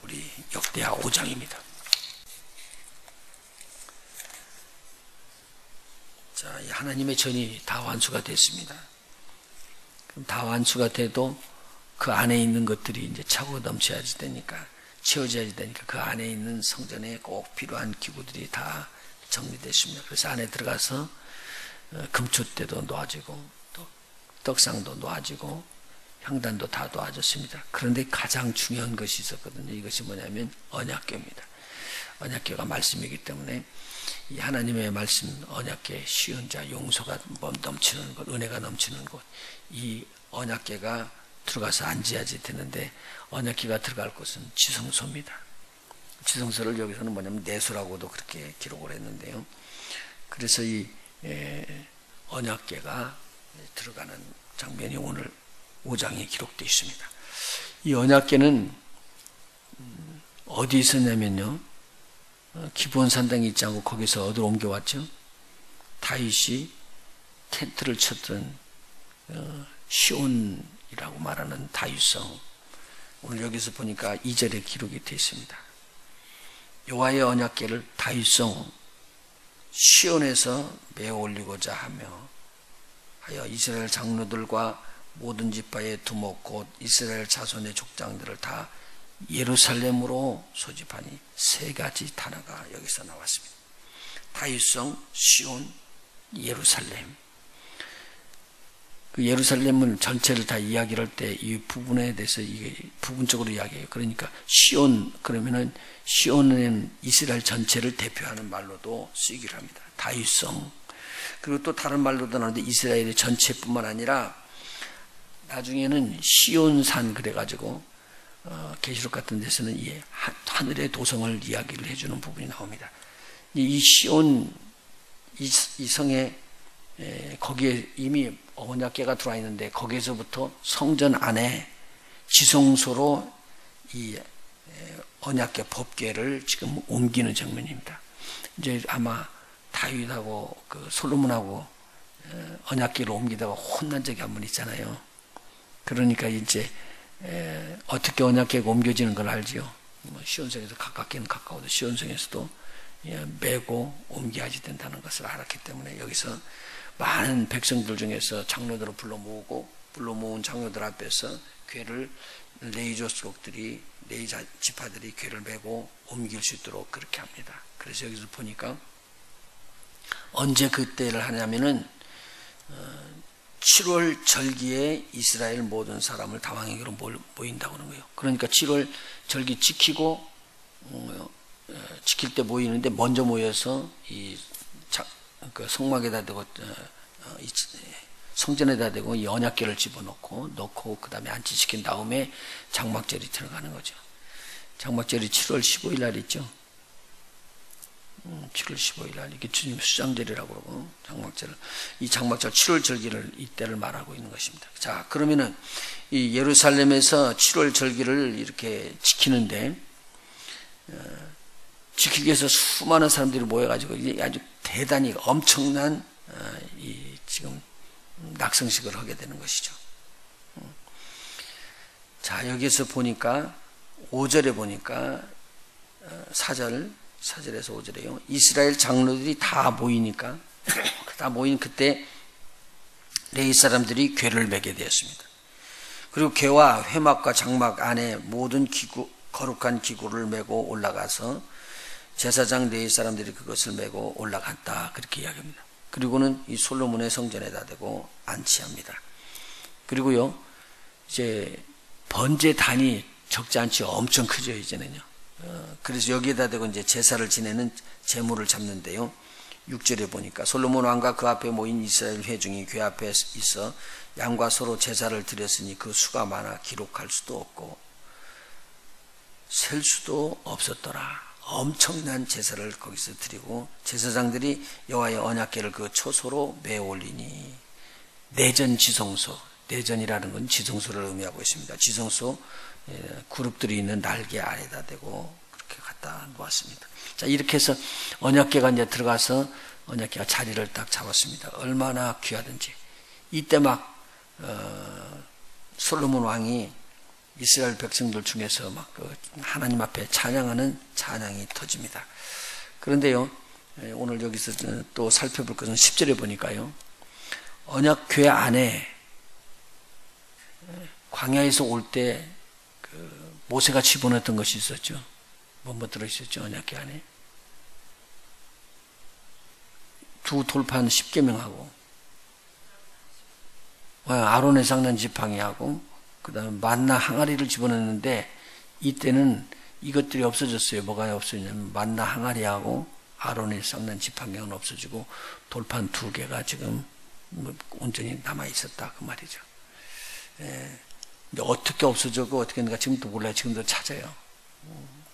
우리 역대하 5장입니다. 자, 하나님의 전이 다 완수가 됐습니다. 그럼 다 완수가 돼도 그 안에 있는 것들이 이제 차고 넘쳐야지 되니까, 채워져야지 되니까 그 안에 있는 성전에 꼭 필요한 기구들이 다 정리됐습니다. 그래서 안에 들어가서 금촛대도 놓아지고 또 떡상도 놓아지고 향단도 다 놓아졌습니다. 그런데 가장 중요한 것이 있었거든요. 이것이 뭐냐면 언약궤입니다. 언약궤가 말씀이기 때문에 이 하나님의 말씀, 언약궤, 쉬운 자, 용서가 넘치는 곳, 은혜가 넘치는 곳, 이 언약궤가 들어가서 앉아야지 되는데, 언약궤가 들어갈 곳은 지성소입니다. 지성소를 여기서는 뭐냐면 내소라고도 그렇게 기록을 했는데요. 그래서 이 언약궤가 들어가는 장면이 오늘 5장에 기록되어 있습니다. 이 언약궤는 어디 있었냐면요, 기브온 산당에 있지 않고 거기서 어디로 옮겨왔죠? 다윗이 텐트를 쳤던 시온이라고 말하는 다윗성, 오늘 여기서 보니까 2절에 기록이 되어 있습니다. 여호와의 언약궤를 다윗성 시온에서 메어 올리고자 하여 이스라엘 장로들과 모든 지파의 두목 곧 이스라엘 자손의 족장들을 다 예루살렘으로 소집하니 세 가지 단어가 여기서 나왔습니다. 다윗성, 시온, 예루살렘. 그 예루살렘은 전체를 다 이야기를 할 때 이 부분에 대해서 이게 부분적으로 이야기해요. 그러니까 시온, 그러면은 시온은 이스라엘 전체를 대표하는 말로도 쓰이기를 합니다. 다윗성. 그리고 또 다른 말로도 나오는데 이스라엘의 전체뿐만 아니라 나중에는 시온산 그래가지고 계시록 같은 데서는 이 하늘의 도성을 이야기를 해주는 부분이 나옵니다. 이 시온 이 성에 거기에 이미 언약궤가 들어와 있는데 거기에서부터 성전 안에 지성소로 이 언약궤 법궤를 지금 옮기는 장면입니다. 이제 아마 다윗하고 그 솔로몬하고 언약궤를 옮기다가 혼난 적이 한 번 있잖아요. 그러니까 이제 어떻게 언약궤가 옮겨지는 걸 알지요. 뭐 시온성에서 가깝게는 가까워도 시온성에서도 메고 옮겨야지 된다는 것을 알았기 때문에 여기서 많은 백성들 중에서 장로들을 불러 모은 장로들 앞에서 궤를 레위 족속들이, 레위 지파들이 궤를 메고 옮길 수 있도록 그렇게 합니다. 그래서 여기서 보니까 언제 그때를 하냐면은 7월 절기에 이스라엘 모든 사람을 다왕에게로 모인다고 하는 거예요. 그러니까 7월 절기 지킬 때 모이는데 먼저 모여서 그 성막에다 대고 성전에다 대고 이 언약궤를 넣고 그 다음에 안치시킨 다음에 장막절이 들어가는 거죠. 장막절이 7월 15일 날 있죠. 7월 15일 날 이게 주님 수장절이라고 그러고 이 장막절 7월 절기를 이때를 말하고 있는 것입니다. 자, 그러면은 이 예루살렘에서 7월 절기를 이렇게 지키는데 지키기 위해서 수많은 사람들이 모여가지고 아주 대단히 엄청난 이 지금 낙성식을 하게 되는 것이죠. 자, 여기서 보니까 5절에 보니까 4절에서 5절에요. 이스라엘 장로들이 다 모이니까 다 모인 그때 레위 사람들이 궤를 메게 되었습니다. 그리고 궤와 회막과 장막 안에 모든 거룩한 기구를 메고 올라가서 제사장 레위 사람들이 그것을 메고 올라갔다, 그렇게 이야기합니다. 그리고는 이 솔로몬의 성전에다 대고 안치합니다. 그리고요, 이제 번제단이 적지 않지 엄청 크죠, 이제는요. 그래서 여기에다 대고 이제 제사를 지내는 제물을 잡는데요. 6절에 보니까 솔로몬 왕과 그 앞에 모인 이스라엘 회중이 궤 앞에 있어 양과 서로 제사를 드렸으니 그 수가 많아 기록할 수도 없고 셀 수도 없었더라. 엄청난 제사를 거기서 드리고 제사장들이 여호와의 언약궤를 그 초소로 메어 올리니 내전 지성소, 내전이라는 건 지성소를 의미하고 있습니다. 지성소 그룹들이 있는 날개 아래다 대고 그렇게 갖다 놓았습니다. 자, 이렇게 해서 언약궤가 이제 들어가서 언약궤가 자리를 딱 잡았습니다. 얼마나 귀하든지. 이때 막 솔로몬 왕이 이스라엘 백성들 중에서 막 하나님 앞에 찬양하는 찬양이 터집니다. 그런데요, 오늘 여기서 또 살펴볼 것은 10절에 보니까요, 언약궤 안에 광야에서 올 때 모세가 집어넣었던 것이 있었죠. 뭐 들어있었죠, 언약궤 안에? 두 돌판 10계명하고 아론의 장난 지팡이하고 그 다음에 만나 항아리를 집어넣는데 이때는 이것들이 없어졌어요. 뭐가 없어졌냐면 만나 항아리하고 아론의 장난 지팡이는 없어지고 돌판 2개가 지금 온전히 남아있었다 그 말이죠. 근데 어떻게 없어졌고 어떻게 했는가 지금도 몰라요. 지금도 찾아요.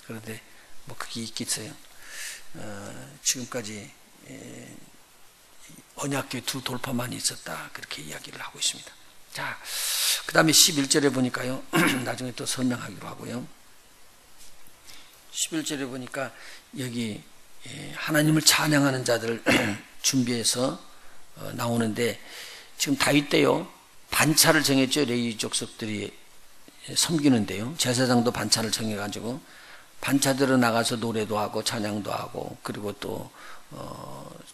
그런데 뭐 그게 있겠어요. 지금까지 언약궤 2 돌파만 있었다 그렇게 이야기를 하고 있습니다. 자, 그 다음에 11절에 보니까요, 나중에 또 설명하기로 하고요. 11절에 보니까 여기 하나님을 찬양하는 자들을 준비해서 나오는데, 지금 다윗 때요 반차를 정했죠. 레위 족속들이 섬기는데요, 제사장도 반차를 정해가지고 반차들은 나가서 노래도 하고 찬양도 하고 그리고 또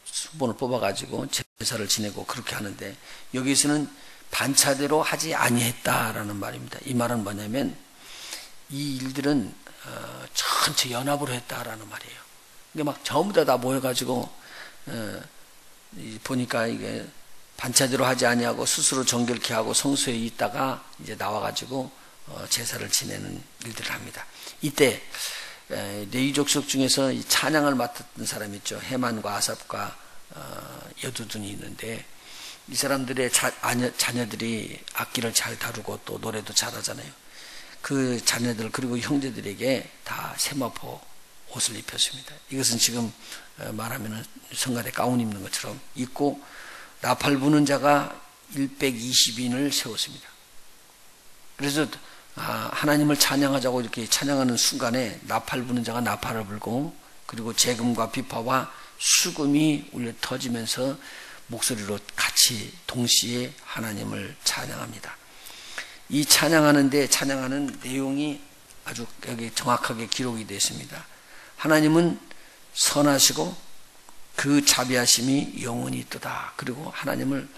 수본을 뽑아가지고 제사를 지내고 그렇게 하는데, 여기서는 반차대로 하지 아니했다라는 말입니다. 이 말은 뭐냐면 이 일들은 전체 연합으로 했다라는 말이에요. 근데 막 전부 다 모여가지고 보니까 이게 반차대로 하지 아니하고 스스로 정결케 하고 성소에 있다가 이제 나와가지고 제사를 지내는 일들을 합니다. 이때 레위 족속 중에서 이 찬양을 맡았던 사람이 있죠. 헤만과 아삽과 여두둔이 있는데, 이 사람들의 자녀들이 악기를 잘 다루고 또 노래도 잘하잖아요. 그 자녀들 그리고 형제들에게 다 세마포 옷을 입혔습니다. 이것은 지금 말하면 성가대 가운 입는 것처럼 입고 나팔 부는 자가 120인을 세웠습니다. 그래서 하나님을 찬양하자고 이렇게 찬양하는 순간에 나팔 부는 자가 나팔을 불고, 그리고 재금과 비파와 수금이 울려 터지면서 목소리로 같이 동시에 하나님을 찬양합니다. 이 찬양하는 내용이 아주 여기 정확하게 기록이 되어 있습니다. 하나님은 선하시고 그 자비하심이 영원히 있도다. 그리고 하나님을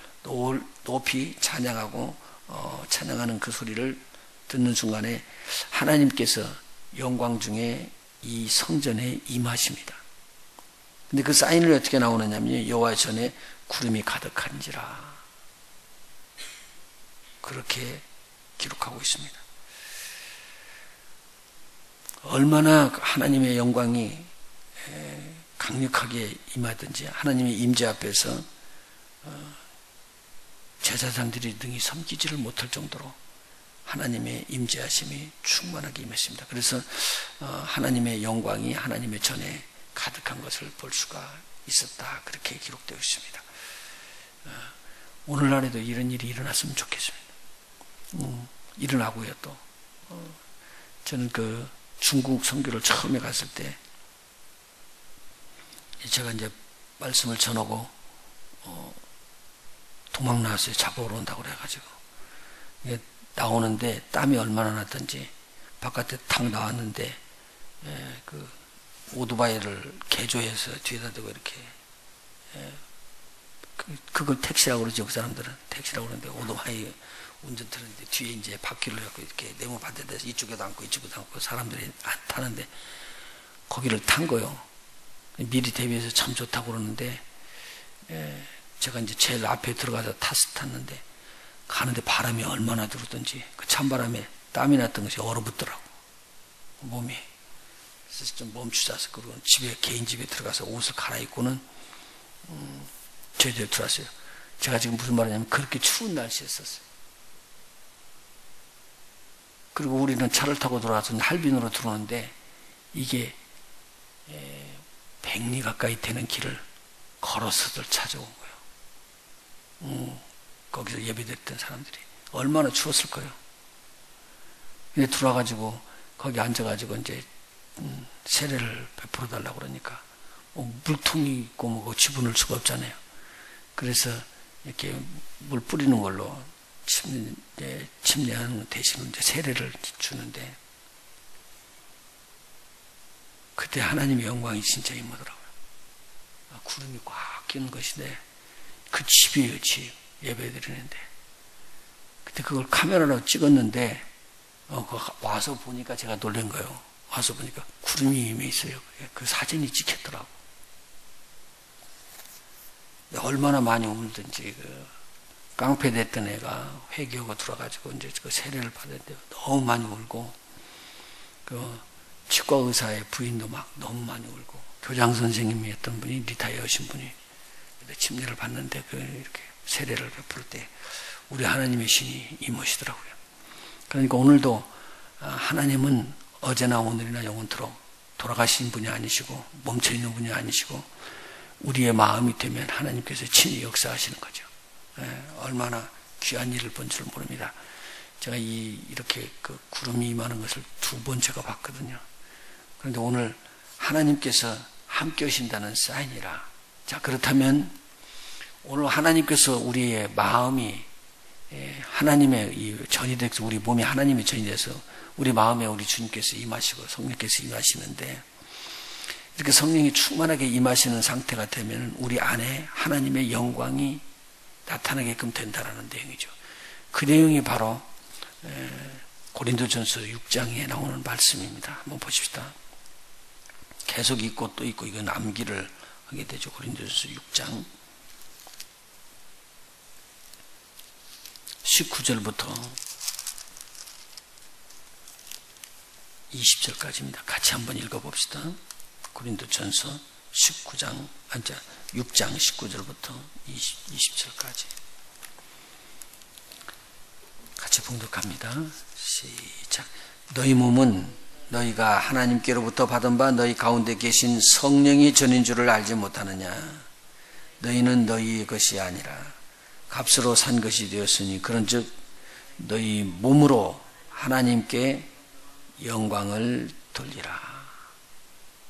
높이 찬양하고 찬양하는 그 소리를 듣는 순간에 하나님께서 영광 중에 이 성전에 임하십니다. 근데 그 사인을 어떻게 나오느냐면 여호와의 전에 구름이 가득한지라, 그렇게 기록하고 있습니다. 얼마나 하나님의 영광이 강력하게 임하든지 하나님의 임재 앞에서 제사장들이 능히 섬기지를 못할 정도로 하나님의 임재하심이 충만하게 임했습니다. 그래서 하나님의 영광이 하나님의 전에 가득한 것을 볼 수가 있었다, 그렇게 기록되어 있습니다. 오늘날에도 이런 일이 일어났으면 좋겠습니다. 일어나고요. 또 저는 그 중국 선교를 처음에 갔을 때 제가 이제 말씀을 전하고 도망 나왔어요. 잡아오러 온다고 그래가지고 나오는데 땀이 얼마나 났던지 바깥에 탁 나왔는데 그 오토바이를 개조해서 뒤에다 대고 이렇게 그걸 택시라고 그러죠. 그 사람들은 택시라고 그러는데 오토바이 운전 트는데 뒤에 이제 바퀴를 갖고 이렇게 네모 반대돼서 이쪽에도 앉고 이쪽에도 앉고 사람들이 안 타는데 거기를 탄 거요. 미리 대비해서 참 좋다고 그러는데 제가 이제 제일 앞에 들어가서 탔는데 가는데 바람이 얼마나 들었던지 그 찬바람에 땀이 났던 것이 얼어붙더라고 몸이. 그래서 좀 멈추자서 그러고 집에 개인 집에 들어가서 옷을 갈아입고는 저희들 들어왔어요. 제가 지금 무슨 말이냐면 그렇게 추운 날씨였었어요. 그리고 우리는 차를 타고 들어와서 할빈으로 들어오는데 이게 100리 가까이 되는 길을 걸어서들 찾아온 거예요. 거기서 예배드렸던 사람들이 얼마나 추웠을 거예요. 근데 들어와가지고 거기 앉아가지고 이제 세례를 베풀어 달라고 그러니까 물통이 있고 뭐 지분을 수가 없잖아요. 그래서 이렇게 물 뿌리는 걸로 침례하는 대신으로 이제 세례를 주는데, 그때 하나님의 영광이 진짜 임하더라고요. 구름이 꽉 끼는 것인데, 그 집이에요, 집. 예배 드리는데. 그때 그걸 카메라로 찍었는데, 와서 보니까 제가 놀란 거예요. 와서 보니까 구름이 임해 있어요. 그 사진이 찍혔더라고. 얼마나 많이 울든지, 깡패됐던 애가 회개하고 들어가지고 이제 그 세례를 받았는데 너무 많이 울고, 치과 의사의 부인도 막 너무 많이 울고, 교장 선생님이었던 분이 리타이어 하신 분이 침례를 받는데 이렇게 세례를 베풀 때 우리 하나님의 신이 임하시더라고요. 그러니까 오늘도 하나님은 어제나 오늘이나 영원토록 돌아가신 분이 아니시고 멈춰있는 분이 아니시고 우리의 마음이 되면 하나님께서 친히 역사하시는 거죠. 얼마나 귀한 일을 본 줄 모릅니다. 제가 이렇게 그 구름이 임하는 것을 2번 제가 봤거든요. 그런데 오늘 하나님께서 함께 하신다는 사인이라. 자, 그렇다면 오늘 하나님께서 우리의 마음이 하나님의 이 전이 돼서 우리 몸이 하나님의 전이 돼서 우리 마음에 우리 주님께서 임하시고 성령께서 임하시는데, 이렇게 성령이 충만하게 임하시는 상태가 되면 우리 안에 하나님의 영광이 나타나게끔 된다는 내용이죠. 그 내용이 바로 고린도전서 6장에 나오는 말씀입니다. 한번 보십시다. 계속 읽고 또 읽고 이건 암기를 하게 되죠. 고린도전서 6장 19절부터 20절까지입니다. 같이 한번 읽어봅시다. 고린도전서 6장 19절부터 20절까지 같이 봉독합니다. 시작. 너희 몸은 너희가 하나님께로부터 받은 바 너희 가운데 계신 성령이 전인 줄을 알지 못하느냐. 너희는 너희의 것이 아니라 값으로 산 것이 되었으니 그런즉 너희 몸으로 하나님께 영광을 돌리라.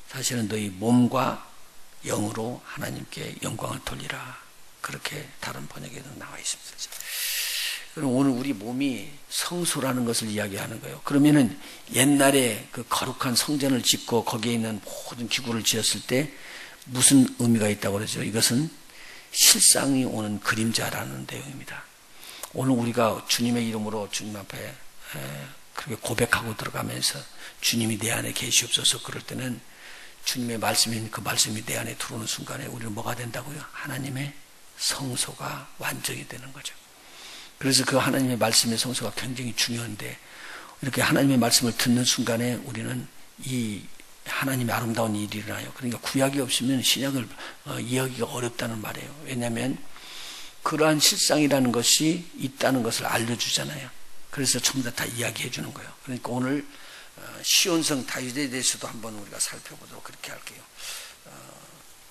사실은 너희 몸과 영으로 하나님께 영광을 돌리라. 그렇게 다른 번역에도 나와 있습니다. 그럼 오늘 우리 몸이 성소라는 것을 이야기하는 거예요. 그러면은 옛날에 그 거룩한 성전을 짓고 거기에 있는 모든 기구를 지었을 때 무슨 의미가 있다고 그러죠? 이것은 실상이 오는 그림자라는 내용입니다. 오늘 우리가 주님의 이름으로 주님 앞에 그렇게 고백하고 들어가면서 주님이 내 안에 계시옵소서 그럴 때는 주님의 말씀인 그 말씀이 내 안에 들어오는 순간에 우리는 뭐가 된다고요? 하나님의 성소가 완전히 되는 거죠. 그래서 그 하나님의 말씀의 성소가 굉장히 중요한데, 이렇게 하나님의 말씀을 듣는 순간에 우리는 이 하나님의 아름다운 일이 일어나요. 그러니까 구약이 없으면 신약을 이해하기가 어렵다는 말이에요. 왜냐하면 그러한 실상이라는 것이 있다는 것을 알려주잖아요. 그래서 전부 다 이야기해 주는 거예요. 그러니까 오늘 시온성 다윗에 대해서도 한번 우리가 살펴보도록 그렇게 할게요.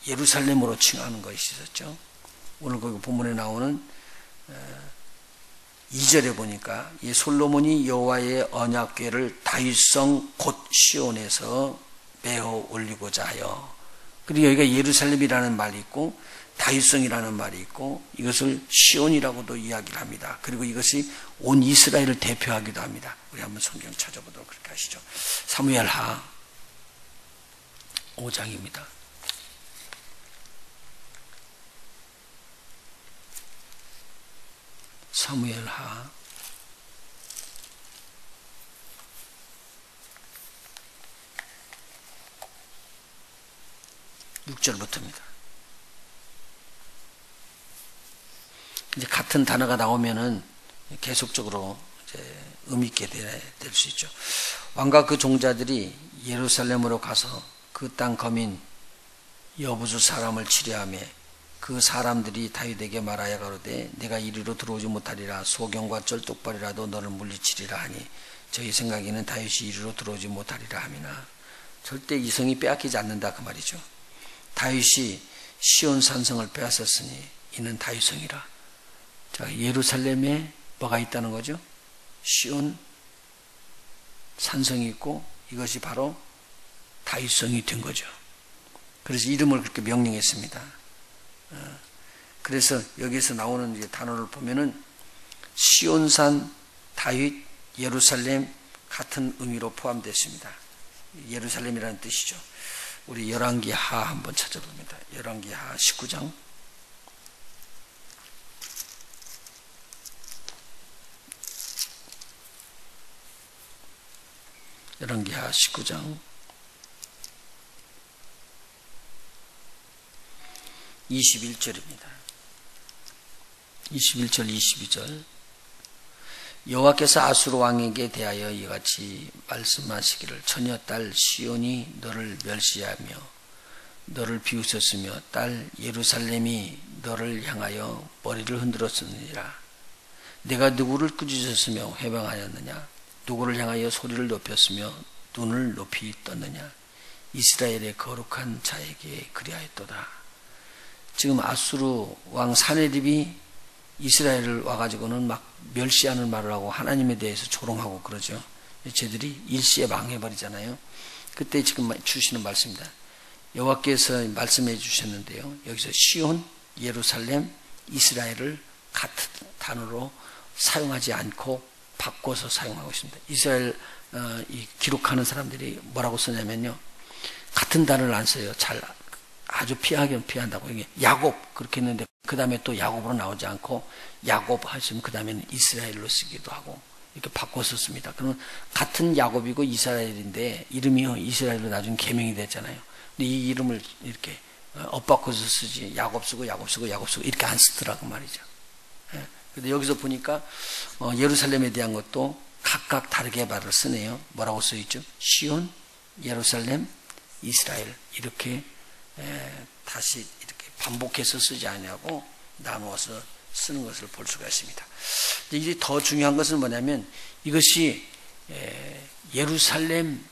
예루살렘으로 칭하는 것이 있었죠. 오늘 거기 본문에 나오는 2절에 보니까 이 솔로몬이 여호와의 언약궤를 다윗성 곧 시온에서 메어 올리고자 하여, 그리고 여기가 예루살렘이라는 말이 있고 다윗성이라는 말이 있고 이것을 시온이라고도 이야기를 합니다. 그리고 이것이 온 이스라엘을 대표하기도 합니다. 우리 한번 성경 찾아보도록 그렇게 하시죠. 사무엘하 5장입니다. 사무엘하 6절부터입니다. 이제 같은 단어가 나오면은 계속적으로 이제 의미 있게 될 수 있죠. 왕과 그 종자들이 예루살렘으로 가서 그 땅 거민 여부수 사람을 치려하며 그 사람들이 다윗에게 말하여 가로되 내가 이리로 들어오지 못하리라. 소경과 쩔뚝발이라도 너를 물리치리라 하니 저희 생각에는 다윗이 이리로 들어오지 못하리라 하미나 절대 이 성이 빼앗기지 않는다 그 말이죠. 다윗이 시온 산성을 빼앗았으니 이는 다윗성이라. 자, 예루살렘에 뭐가 있다는 거죠? 시온 산성이 있고 이것이 바로 다윗성이 된 거죠. 그래서 이름을 그렇게 명령했습니다. 그래서 여기서 나오는 단어를 보면은 시온산, 다윗, 예루살렘 같은 의미로 포함됐습니다. 예루살렘이라는 뜻이죠. 우리 열왕기하 한번 찾아봅니다. 열왕기하 19장. 열왕기하 19장 21절입니다. 21절 22절. 여호와께서 아수르 왕에게 대하여 이같이 말씀하시기를 처녀 딸 시온이 너를 멸시하며 너를 비웃었으며 딸 예루살렘이 너를 향하여 머리를 흔들었느니라. 내가 누구를 꾸짖었으며 회방하였느냐? 누구를 향하여 소리를 높였으며 눈을 높이 떴느냐? 이스라엘의 거룩한 자에게 그리하였도다. 지금 아수르 왕 사네립이 이스라엘을 와가지고는 막 멸시하는 말을 하고 하나님에 대해서 조롱하고 그러죠. 쟤들이 일시에 망해버리잖아요. 그때 지금 주시는 말씀입니다. 여호와께서 말씀해 주셨는데요. 여기서 시온, 예루살렘, 이스라엘을 같은 단어로 사용하지 않고 바꿔서 사용하고 있습니다. 이스라엘 기록하는 사람들이 뭐라고 쓰냐면요. 같은 단어를 안 써요. 아주 피하긴 피한다고. 이게 야곱 그렇게 했는데 그 다음에 또 야곱으로 나오지 않고 야곱 하시면 그 다음에는 이스라엘로 쓰기도 하고 이렇게 바꿔서 씁니다. 그러면 같은 야곱이고 이스라엘인데 이름이 이스라엘로 나중에 개명이 됐잖아요. 근데 이 이름을 이렇게 엇바꿔서 쓰지 야곱 쓰고 야곱 쓰고 야곱 쓰고 이렇게 안 쓰더라고 말이죠. 예. 근데 여기서 보니까 예루살렘에 대한 것도 각각 다르게 말을 쓰네요. 뭐라고 써있죠? 시온, 예루살렘, 이스라엘 이렇게 다시 이렇게 반복해서 쓰지 않냐고 나누어서 쓰는 것을 볼 수가 있습니다. 이제 더 중요한 것은 뭐냐면 이것이 예루살렘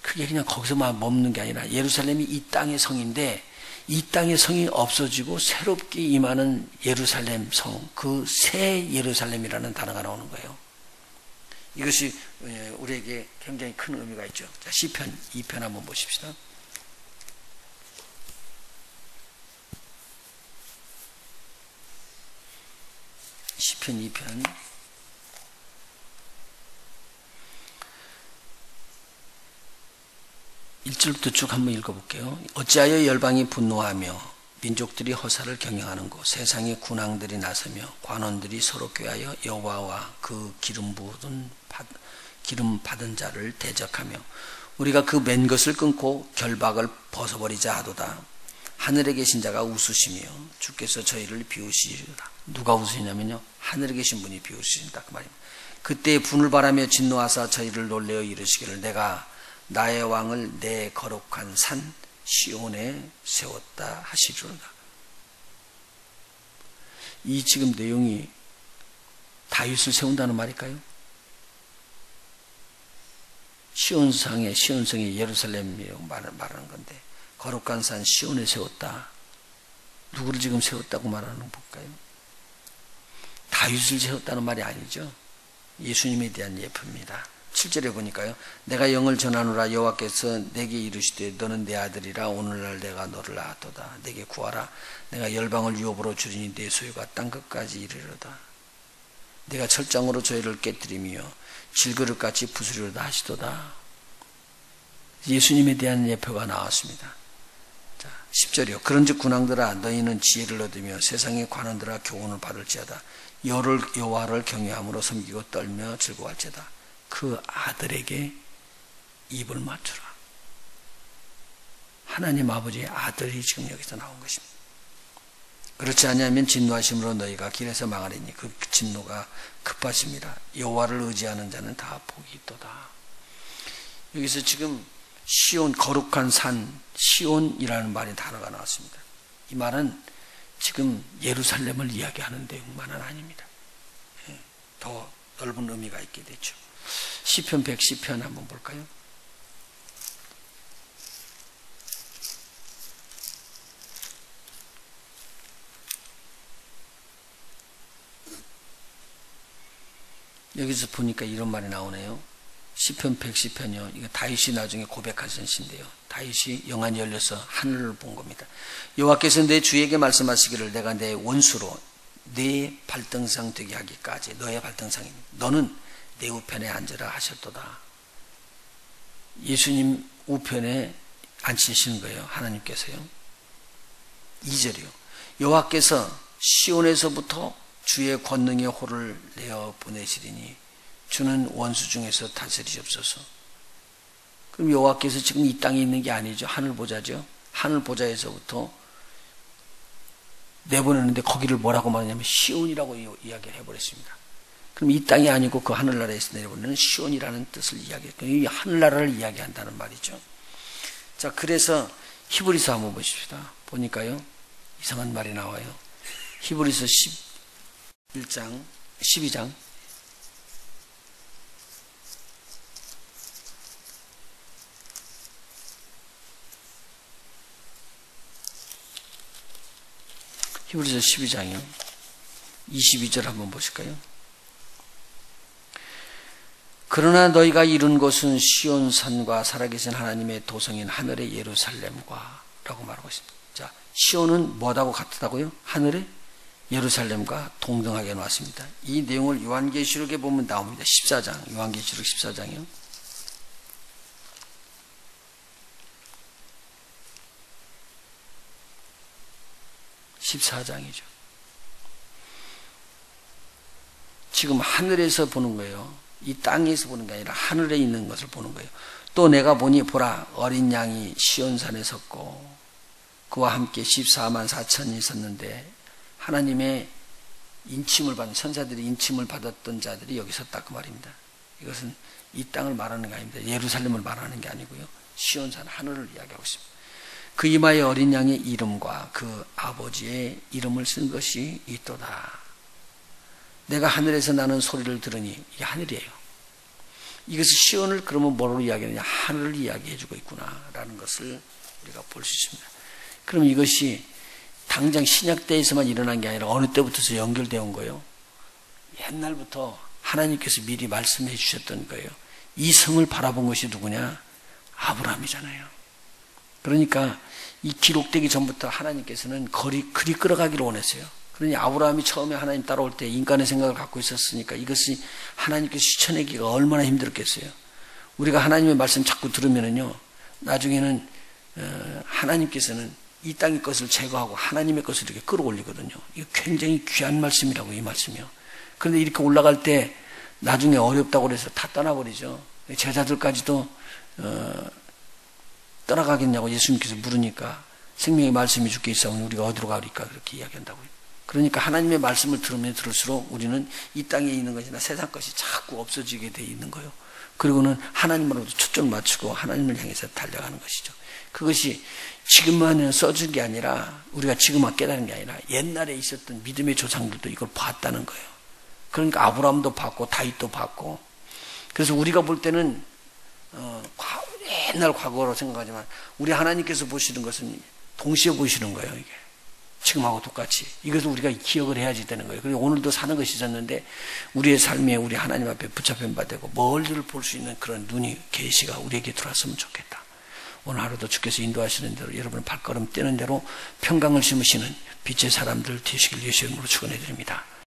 그게 그냥 거기서만 머무는 게 아니라 예루살렘이 이 땅의 성인데 이 땅의 성이 없어지고 새롭게 임하는 예루살렘 성, 그 새 예루살렘이라는 단어가 나오는 거예요. 이것이 우리에게 굉장히 큰 의미가 있죠. 자, 시편 2편 한번 보십시다. 시편 2편 1절부터 쭉 한번 읽어볼게요. 어찌하여 열방이 분노하며 민족들이 허사를 경영하는 곳 세상의 군왕들이 나서며 관원들이 서로 꾀하여 여호와와 그 기름 받은 자를 대적하며 우리가 그 맨 것을 끊고 결박을 벗어버리자 하도다. 하늘에 계신 자가 웃으시며 주께서 저희를 비우시리라. 누가 웃으시냐면요. 하늘에 계신 분이 비우시신다 그 말입니다. 그때 분을 바라며 진노하사 저희를 놀래어 이르시기를 내가 나의 왕을 내 거룩한 산 시온에 세웠다 하시리로다. 이 지금 내용이 다윗을 세운다는 말일까요? 시온성의 예루살렘이라고 말하는 건데 거룩한 산 시온에 세웠다. 누구를 지금 세웠다고 말하는 건 볼까요? 다윗을 세웠다는 말이 아니죠. 예수님에 대한 예표입니다. 7절에 보니까요. 내가 영을 전하노라 여호와께서 내게 이르시되 너는 내 아들이라 오늘날 내가 너를 낳았도다. 내게 구하라. 내가 열방을 유업으로 주리니 내 소유가 땅끝까지 이르리로다. 내가 철장으로 저희를 깨뜨리며 질그릇같이 부수리로다 하시도다. 예수님에 대한 예표가 나왔습니다. 자, 10절이요. 그런즉 군왕들아 너희는 지혜를 얻으며 세상의 관원들아 교훈을 받을지어다. 여호와를 경외함으로 섬기고 떨며 즐거워할지어다. 그 아들에게 입을 맞추라. 하나님 아버지의 아들이 지금 여기서 나온 것입니다. 그렇지 않으면 진노하심으로 너희가 길에서 망하리니 그 진노가 급하심이라. 여호와를 의지하는 자는 다 복이 있도다. 여기서 지금 시온, 거룩한 산 시온이라는 말이 단어가 나왔습니다. 이 말은 지금 예루살렘을 이야기하는 내용만은 아닙니다. 더 넓은 의미가 있게 되죠. 시편 110편 한번 볼까요? 여기서 보니까 이런 말이 나오네요. 시편 110편이요. 이거 다윗이 나중에 고백하신 시인데요. 다윗이 영안이 열려서 하늘을 본 겁니다. 여호와께서 내 주에게 말씀하시기를 내가 내 원수로 네 발등상 되게 하기까지 너의 발등상이니 너는 내 우편에 앉으라 하셨도다. 예수님 우편에 앉히시는 거예요. 하나님께서요. 2절이요. 여호와께서 시온에서부터 주의 권능의 호를 내어 보내시리니 주는 원수 중에서 다스리시옵소서. 그럼 여호와께서 지금 이 땅에 있는 게 아니죠. 하늘 보좌죠. 하늘 보좌에서부터 내보내는데 거기를 뭐라고 말하냐면 시온이라고 이야기를 해버렸습니다. 그럼 이 땅이 아니고 그 하늘나라에서 내려보내는 시온이라는 뜻을 이야기했고 이 하늘나라를 이야기한다는 말이죠. 자, 그래서 히브리서 한번 보십시다. 보니까요 이상한 말이 나와요. 히브리서 12장 히브리서 12장이요. 22절 한번 보실까요? 그러나 너희가 이룬 곳은 시온산과 살아계신 하나님의 도성인 하늘의 예루살렘과 라고 말하고 있습니다. 자, 시온은 뭐하고 같다고요? 하늘의 예루살렘과 동등하게 놓았습니다. 이 내용을 요한계시록에 보면 나옵니다. 14장, 요한계시록 14장이요. 14장이죠. 지금 하늘에서 보는 거예요. 이 땅에서 보는 게 아니라 하늘에 있는 것을 보는 거예요. 또 내가 보니 보라 어린 양이 시온산에 섰고 그와 함께 14만 4천이 섰는데 하나님의 인침을 받은 천사들이 인침을 받았던 자들이 여기 섰다 그 말입니다. 이것은 이 땅을 말하는 게 아닙니다. 예루살렘을 말하는 게 아니고요. 시온산 하늘을 이야기하고 있습니다. 그 이마에 어린 양의 이름과 그 아버지의 이름을 쓴 것이 있도다. 내가 하늘에서 나는 소리를 들으니 이게 하늘이에요. 이것을 시온을 그러면 뭐로 이야기하느냐? 하늘을 이야기해주고 있구나라는 것을 우리가 볼 수 있습니다. 그럼 이것이 당장 신약 때에서만 일어난 게 아니라 어느 때부터서 연결되어 온 거예요. 옛날부터 하나님께서 미리 말씀해 주셨던 거예요. 이 성을 바라본 것이 누구냐? 아브라함이잖아요. 그러니까 이 기록되기 전부터 하나님께서는 그리 끌어가기를 원했어요. 그러니 아브라함이 처음에 하나님 따라올 때 인간의 생각을 갖고 있었으니까 이것이 하나님께서 실천하기가 얼마나 힘들었겠어요. 우리가 하나님의 말씀 자꾸 들으면은요, 나중에는 하나님께서는 이 땅의 것을 제거하고 하나님의 것을 이렇게 끌어올리거든요. 이거 굉장히 귀한 말씀이라고, 이 말씀이요. 그런데 이렇게 올라갈 때 나중에 어렵다고 그래서 다 떠나버리죠. 제자들까지도 떠나가겠냐고 예수님께서 물으니까 생명의 말씀이 주께 있사오니 우리가 어디로 가리까 그렇게 이야기한다고요. 그러니까 하나님의 말씀을 들으면 들을수록 우리는 이 땅에 있는 것이나 세상 것이 자꾸 없어지게 돼 있는 거예요. 그리고는 하나님으로부터 초점을 맞추고 하나님을 향해서 달려가는 것이죠. 그것이 지금만 써준 게 아니라 우리가 지금만 깨달은 게 아니라 옛날에 있었던 믿음의 조상들도 이걸 봤다는 거예요. 그러니까 아브라함도 봤고 다윗도 봤고, 그래서 우리가 볼 때는 옛날 과거로 생각하지만 우리 하나님께서 보시는 것은 동시에 보시는 거예요. 이게 지금하고 똑같이 이것을 우리가 기억을 해야지 되는 거예요. 그리고 오늘도 사는 것이 있었는데 우리의 삶에 우리 하나님 앞에 붙잡힌 바 되고 멀리를 볼 수 있는 그런 눈이 계시가 우리에게 들어왔으면 좋겠다. 오늘 하루도 주께서 인도하시는 대로 여러분 발걸음 떼는 대로 평강을 심으시는 빛의 사람들 되시길 예수 이름으로 축원해 드립니다.